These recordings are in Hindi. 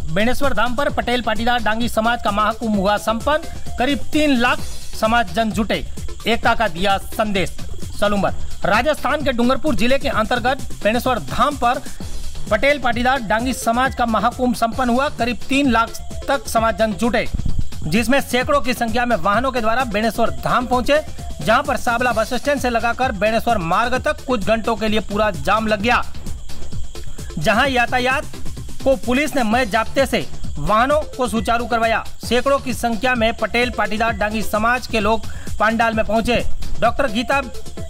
बेणेश्वर धाम पर पटेल पाटीदार डांगी समाज का महाकुंभ हुआ संपन्न। करीब 3 लाख समाज जन जुटे, एकता का दिया संदेश। सलूम्बर राजस्थान के डूंगरपुर जिले के अंतर्गत बेणेश्वर धाम पर पटेल पाटीदार डांगी समाज का महाकुंभ संपन्न हुआ। करीब 3 लाख तक समाज जन जुटे, जिसमें सैकड़ों की संख्या में वाहनों के द्वारा बेणेश्वर धाम पहुंचे, जहां पर साबला बस स्टैंड से लगाकर बेणेश्वर मार्ग तक कुछ घंटों के लिए पूरा जाम लग गया, जहां यातायात को पुलिस ने मय जाब्ते से वाहनों को सुचारू करवाया। सैकड़ों की संख्या में पटेल पाटीदार डांगी समाज के लोग पंडाल में पहुंचे। डॉक्टर गीता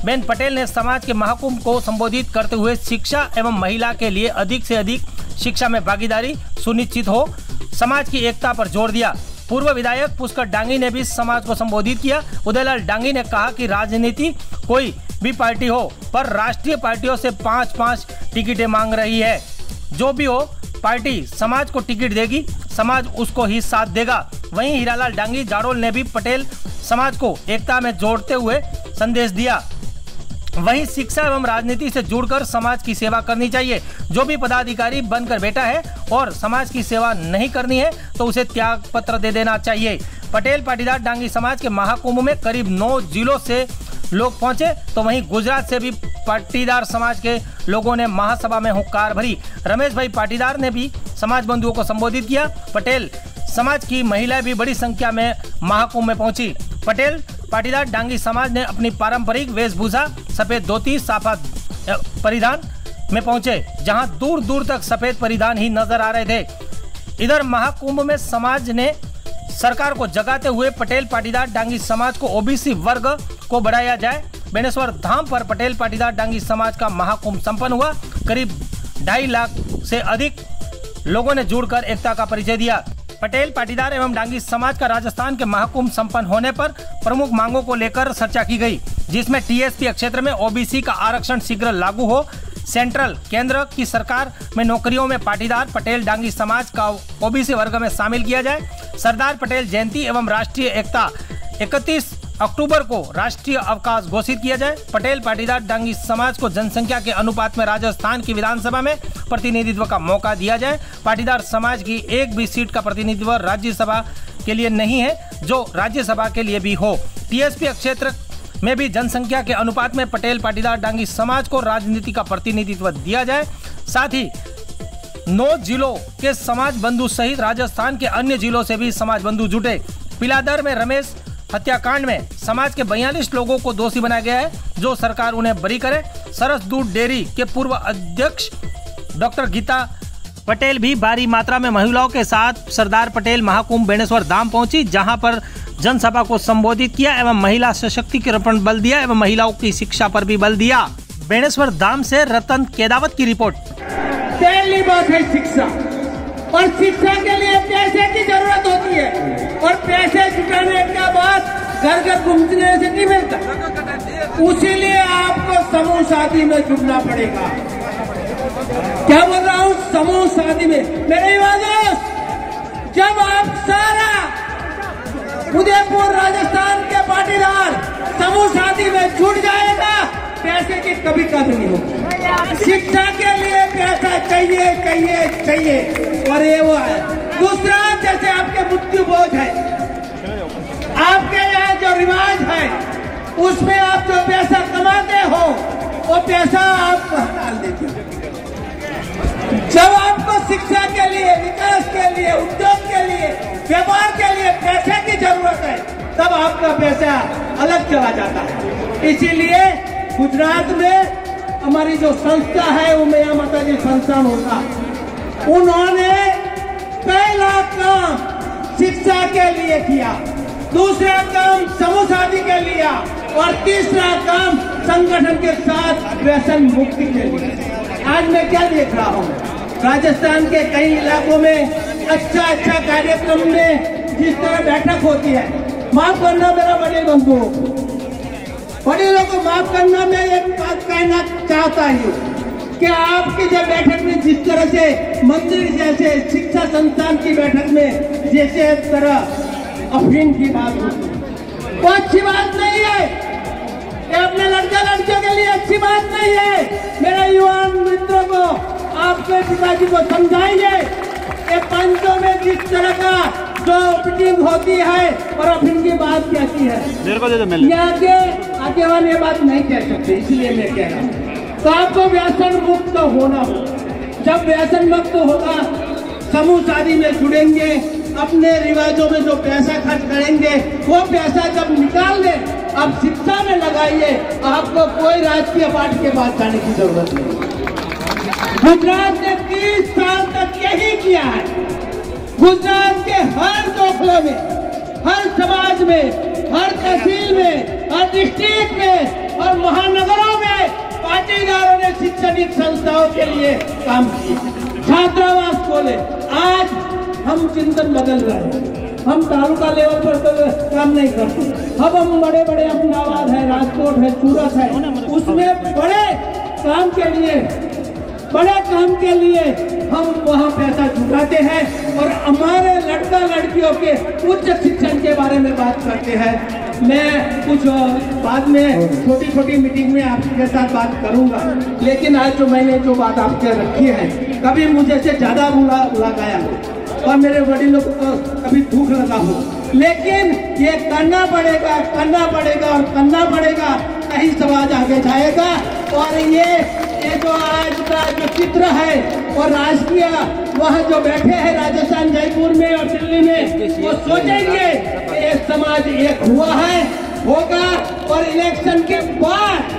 बेन पटेल ने समाज के महाकुंभ को संबोधित करते हुए शिक्षा एवं महिला के लिए अधिक से अधिक शिक्षा में भागीदारी सुनिश्चित हो, समाज की एकता पर जोर दिया। पूर्व विधायक पुष्कर डांगी ने भी समाज को संबोधित किया। उदयलाल डांगी ने कहा कि राजनीति कोई भी पार्टी हो, पर राष्ट्रीय पार्टियों से 5-5 टिकटें मांग रही है। जो भी हो, पार्टी समाज को टिकट देगी, समाज उसको ही साथ देगा। वहीं हीरालाल डांगी जाडोल ने भी पटेल समाज को एकता में जोड़ते हुए संदेश दिया। वहीं शिक्षा एवं राजनीति से जुड़कर समाज की सेवा करनी चाहिए। जो भी पदाधिकारी बनकर बैठा है और समाज की सेवा नहीं करनी है तो उसे त्याग पत्र दे देना चाहिए। पटेल पाटीदार डांगी समाज के महाकुंभ में करीब 9 जिलों से लोग पहुंचे, तो वहीं गुजरात से भी पाटीदार समाज के लोगों ने महासभा में हुंकार भरी। रमेश भाई पाटीदार ने भी समाज बंधुओं को संबोधित किया। पटेल समाज की महिलाएं भी बड़ी संख्या में महाकुंभ में पहुंची। पटेल पाटीदार डांगी समाज ने अपनी पारंपरिक वेशभूषा सफेद धोती साफा परिधान में पहुंचे, जहां दूर दूर तक सफेद परिधान ही नजर आ रहे थे। इधर महाकुंभ में समाज ने सरकार को जगाते हुए पटेल पाटीदार डांगी समाज को ओबीसी वर्ग को बढ़ाया जाए। बेणेश्वर धाम पर पटेल पाटीदार डांगी समाज का महाकुंभ संपन्न हुआ। करीब 2.5 लाख से अधिक लोगों ने जुड़कर एकता का परिचय दिया। पटेल पाटीदार एवं डांगी समाज का राजस्थान के महाकुंभ संपन्न होने पर प्रमुख मांगों को लेकर चर्चा की गई, जिसमें टीएसपी क्षेत्र में ओबीसी का आरक्षण शीघ्र लागू हो, सेंट्रल केंद्र की सरकार में नौकरियों में पाटीदार पटेल डांगी समाज का ओबीसी वर्ग में शामिल किया जाए, सरदार पटेल जयंती एवं राष्ट्रीय एकता 31 अक्टूबर को राष्ट्रीय अवकाश घोषित किया जाए। पटेल पाटीदार डांगी समाज को जनसंख्या के अनुपात में राजस्थान की विधानसभा में प्रतिनिधित्व का मौका दिया जाए। पाटीदार समाज की एक भी सीट का प्रतिनिधित्व राज्यसभा के लिए नहीं है, जो राज्यसभा के लिए भी हो। टीएसपी क्षेत्र में भी जनसंख्या के अनुपात में पटेल पाटीदार डांगी समाज को राजनीति का प्रतिनिधित्व दिया जाए। साथ ही 9 जिलों के समाज बंधु सहित राजस्थान के अन्य जिलों से भी समाज बंधु जुटे। पिलादर में रमेश हत्याकांड में समाज के 42 लोगों को दोषी बनाया गया है, जो सरकार उन्हें बरी करे। सरस दूध डेयरी के पूर्व अध्यक्ष डॉक्टर गीता पटेल भी भारी मात्रा में महिलाओं के साथ सरदार पटेल महाकुंभ बेणेश्वर धाम पहुंची, जहां पर जनसभा को संबोधित किया एवं महिला सशक्तिकरण पर बल दिया एवं महिलाओं की शिक्षा पर भी बल दिया। बेणेश्वर धाम से रतन केदावत की रिपोर्ट। पहली बात है शिक्षा, और शिक्षा के लिए पैसे की जरूरत होती है, और पैसे जुटाने के बाद घर घर घूमने से नहीं मिलता। उसीलिए आपको समूह शादी में जुड़ना पड़ेगा। क्या बोल रहा हूँ? समूह शादी में। मेरे युवा दोस्त, जब आप सारा उदयपुर राजस्थान के पाटीदार समूह शादी में जुट जाएगा, पैसे की कभी कमी नहीं होगी। शिक्षा के लिए पैसा चाहिए चाहिए चाहिए, और ये वो है। दूसरा, जैसे आपके मृत्यु बोझ है, आपके यहाँ जो रिवाज है, उसमें आप जो पैसा कमाते हो वो पैसा आप डाल देते हो। जब आपको शिक्षा के लिए, विकास के लिए, उद्योग के लिए, व्यापार के लिए पैसे की जरूरत है, तब आपका पैसा अलग चला जाता है। इसीलिए गुजरात में हमारी जो संस्था है, वो मैया माता जी संस्थान होता, उन्होंने पहला काम शिक्षा के लिए किया, दूसरा काम समूह शादी के लिया, और तीसरा काम संगठन के साथ व्यसन मुक्ति के लिए। आज मैं क्या देख रहा हूँ, राजस्थान के कई इलाकों में अच्छा कार्यक्रम में जिस तरह बैठक होती है, माफ करना मेरा बड़े बंधु, बड़े को माफ करना, मैं एक बात कहना चाहता हूँ कि आपकी जब बैठक में जिस तरह से मंदिर जैसे शिक्षा संस्थान की बैठक में जैसे तरह अफीम की बात होती, वो अच्छी बात नहीं है। ये अपने लड़का लड़कियों के लिए अच्छी बात नहीं है। मेरे युवा मित्रों को, आपके पिताजी को समझाइए ये पंचों में जिस तरह का जो मीटिंग होती है और अब इनकी बात कहती है, यहाँ आगे वाले ये बात नहीं कह सकते, इसलिए मैं कह रहा हूँ। तो आपको व्यसन मुक्त होना हो। जब व्यसन मुक्त होगा, समूह शादी में जुड़ेंगे, अपने रिवाजों में जो पैसा खर्च करेंगे वो पैसा जब निकाल ले, अब शिक्षा में लगाइए, आपको कोई राजकीय पार्टी के पास जाने की जरूरत नहीं। गुजरात ने 30 साल तक यही किया है। गुजरात के हर दोखले में, हर समाज में, हर तहसील में, हर डिस्ट्रिक्ट में और महानगरों में पाटीदारों ने शैक्षणिक संस्थाओं के लिए काम किए, छात्रावास खोले। आज हम चिंतन बदल रहे हैं, हम तालुका लेवल पर तो काम नहीं करते, अब हम बड़े बड़े अहमदाबाद है, राजकोट है, सूरत है, उसमें बड़े काम के लिए हम वहाँ पैसा जुटाते हैं और हमारे लड़का लड़कियों के उच्च शिक्षण के बारे में बात करते हैं। मैं कुछ बाद में छोटी छोटी मीटिंग में आपके साथ बात करूंगा, लेकिन आज जो मैंने जो बात आपके रखी है, कभी मुझे से ज्यादा बुलाया हो और मेरे वडीलों को कभी दुख लगा हो, लेकिन ये करना पड़ेगा और करना पड़ेगा, कहीं समाज आगे जाएगा। और ये जो आज का जो चित्र है और राजकीय वहाँ जो बैठे हैं राजस्थान, जयपुर में और दिल्ली में, वो सोचेंगे ये समाज एक हुआ है, होगा। और इलेक्शन के बाद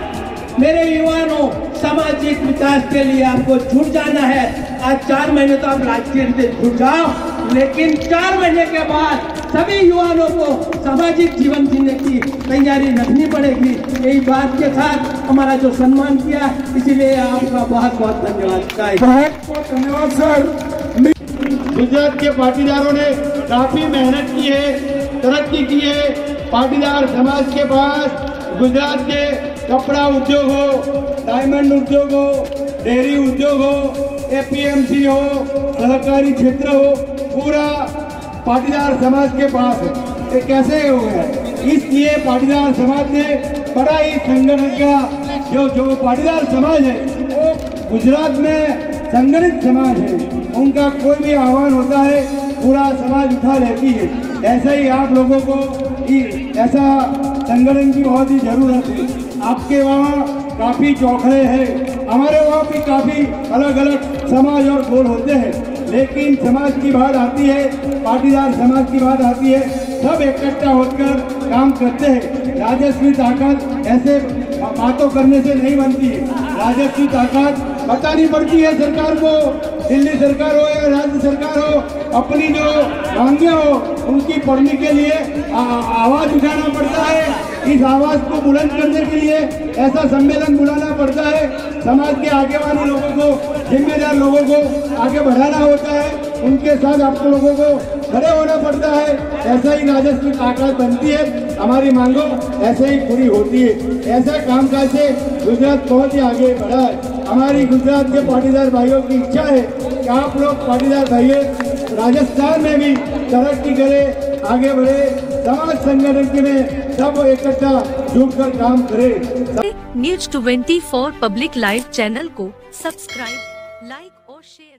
मेरे युवाओं, सामाजिक विकास के लिए आपको जुट जाना है। आज 4 महीने तो आप राजकीय से जुट जाओ, लेकिन 4 महीने के बाद सभी युवाओं को सामाजिक जीवन जीने की तैयारी रखनी पड़ेगी। यही बात के साथ हमारा जो सम्मान किया, इसीलिए आपका बहुत बहुत धन्यवाद। बहुत धन्यवाद सर। गुजरात के पाटीदारों ने काफी मेहनत की है, तरक्की की है। पाटीदार समाज के पास गुजरात के कपड़ा उद्योग हो, डायमंड उद्योग हो, डेयरी उद्योग हो, एपीएमसी हो, सहकारी क्षेत्र हो, पूरा पाटीदार समाज के पास है। ये कैसे हो गया? इसलिए पाटीदार समाज ने बड़ा ही संगठन का जो पाटीदार समाज है वो गुजरात में संगठित समाज है। उनका कोई भी आह्वान होता है पूरा समाज उठा लेती है। ऐसे ही आप लोगों को ऐसा संगठन की बहुत ही जरूरत है। आपके वहाँ काफी चौखड़े हैं, हमारे वहाँ भी काफी अलग अलग समाज और गोल होते हैं, लेकिन समाज की बात आती है, पाटीदार समाज की बात आती है, सब इकट्ठा होकर काम करते हैं। राजस्वी ताकत ऐसे बातों करने से नहीं बनती है। राजस्वी ताकत बतानी पड़ती है सरकार को, दिल्ली सरकार हो या राज्य सरकार हो, अपनी जो मांगे हो उनकी पढ़ने के लिए आवाज उठाना पड़ता है। इस आवाज को बुलंद करने के लिए ऐसा सम्मेलन बुलाना पड़ता है। समाज के आगे वाले लोगों को, जिम्मेदार लोगों को आगे बढ़ाना होता है, उनके साथ आप लोगों को खड़े होना पड़ता है। ऐसा ही राजस्व ताकत बनती है, हमारी मांगों ऐसे ही पूरी होती है। ऐसा कामकाज से गुजरात बहुत ही आगे बढ़ा है। हमारी गुजरात के पाटीदार भाइयों की इच्छा है कि आप लोग पाटीदार भाइयों राजस्थान में भी तरक्की करें, आगे बढ़े, समाज संगठन में सब इकट्ठा जुटकर काम करें। न्यूज 24 पब्लिक लाइव चैनल को सब्सक्राइब, लाइक और शेयर